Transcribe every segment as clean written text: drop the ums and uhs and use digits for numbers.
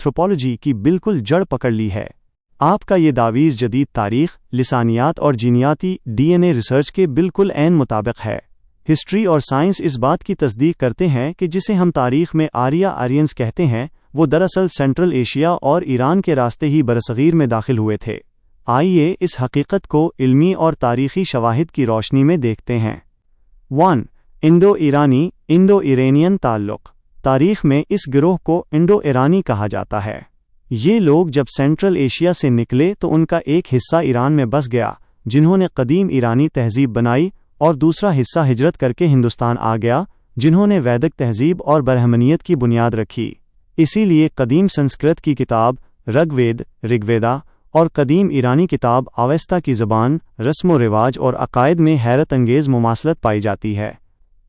Anthropology کی بالکل جڑ پکڑ لی ہے۔ آپ کا یہ دعویز جدید تاریخ، لسانیات اور جینیاتی ڈی این اے ریسرچ کے بالکل عین مطابق ہے۔ ہسٹری اور سائنس اس بات کی تصدیق کرتے ہیں کہ جسے ہم تاریخ میں آرینز کہتے ہیں، وہ دراصل سینٹرل ایشیا اور ایران کے راستے ہی برصغیر میں داخل ہوئے تھے۔ آئیے اس حقیقت کو علمی اور تاریخی شواہد کی روشنی میں دیکھتے ہیں۔ 1. انڈو ایرانین تعلق۔ تاریخ میں اس گروہ کو انڈو ایرانی کہا جاتا ہے۔ یہ لوگ جب سینٹرل ایشیا سے نکلے تو ان کا ایک حصہ ایران میں بس گیا، جنہوں نے قدیم ایرانی تہذیب بنائی، اور دوسرا حصہ ہجرت کر کے ہندوستان آ گیا، جنہوں نے ویدک تہذیب اور برہمنیت کی بنیاد رکھی۔ اسی لیے قدیم سنسکرت کی کتاب رگ ویدا اور قدیم ایرانی کتاب اویستا کی زبان، رسم و رواج اور عقائد میں حیرت انگیز مماثلت پائی جاتی ہے۔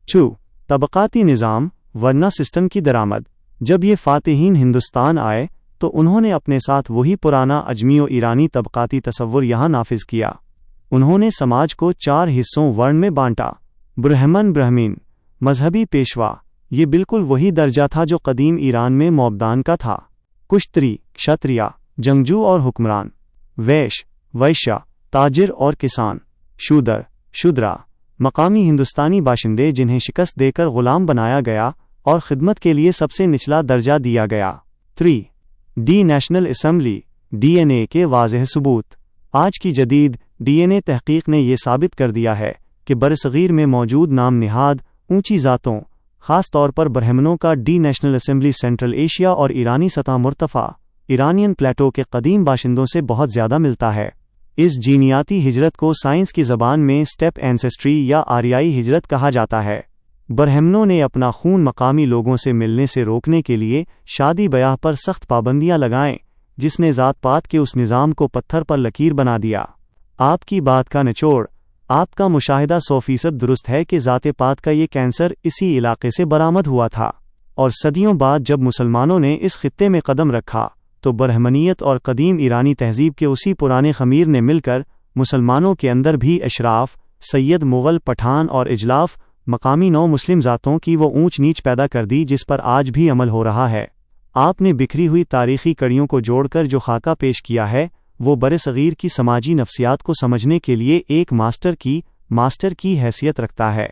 2. طبقاتی نظام ورنہ سسٹم کی درآمد۔ جب یہ فاتحین ہندوستان آئے تو انہوں نے اپنے ساتھ وہی پرانا اجمی و ایرانی طبقاتی تصور یہاں نافذ کیا۔ انہوں نے سماج کو 4 حصوں ورن میں بانٹا: برہمین، مذہبی پیشوا، یہ بالکل وہی درجہ تھا جو قدیم ایران میں موبدان کا تھا۔ کشتری، کشتریا، جنگجو اور حکمران۔ ویشیا، تاجر اور کسان۔ شودرا، مقامی ہندوستانی باشندے جنہیں شکست دے کر غلام بنایا گیا اور خدمت کے لیے سب سے نچلا درجہ دیا گیا۔ 3. The national assembly D N A کے واضح ثبوت۔ آج کی جدید ڈی این اے تحقیق نے یہ ثابت کر دیا ہے کہ برصغیر میں موجود نام نہاد اونچی ذاتوں، خاص طور پر برہمنوں کا D national assembly central Asia اور ایرانی سطح مرتفع ایرانین پلیٹو کے قدیم باشندوں سے بہت زیادہ ملتا ہے۔ اس جینیاتی ہجرت کو سائنس کی زبان میں سٹیپ اینسیسٹری یا آریائی ہجرت کہا جاتا ہے۔ برہمنوں نے اپنا خون مقامی لوگوں سے ملنے سے روکنے کے لیے شادی بیاہ پر سخت پابندیاں لگائیں، جس نے ذات پات کے اس نظام کو پتھر پر لکیر بنا دیا۔ آپ کی بات کا نچوڑ: آپ کا مشاہدہ 100% درست ہے کہ ذات پات کا یہ کینسر اسی علاقے سے برآمد ہوا تھا، اور صدیوں بعد جب مسلمانوں نے اس خطے میں قدم رکھا تو برہمنیت اور قدیم ایرانی تہذیب کے اسی پرانے خمیر نے مل کر مسلمانوں کے اندر بھی اشراف، سید، مغل، پٹھان اور اجلاف، مقامی نو مسلم ذاتوں کی وہ اونچ نیچ پیدا کر دی جس پر آج بھی عمل ہو رہا ہے۔ آپ نے بکھری ہوئی تاریخی کڑیوں کو جوڑ کر جو خاکہ پیش کیا ہے، وہ برصغیر کی سماجی نفسیات کو سمجھنے کے لیے ایک ماسٹر کی حیثیت رکھتا ہے۔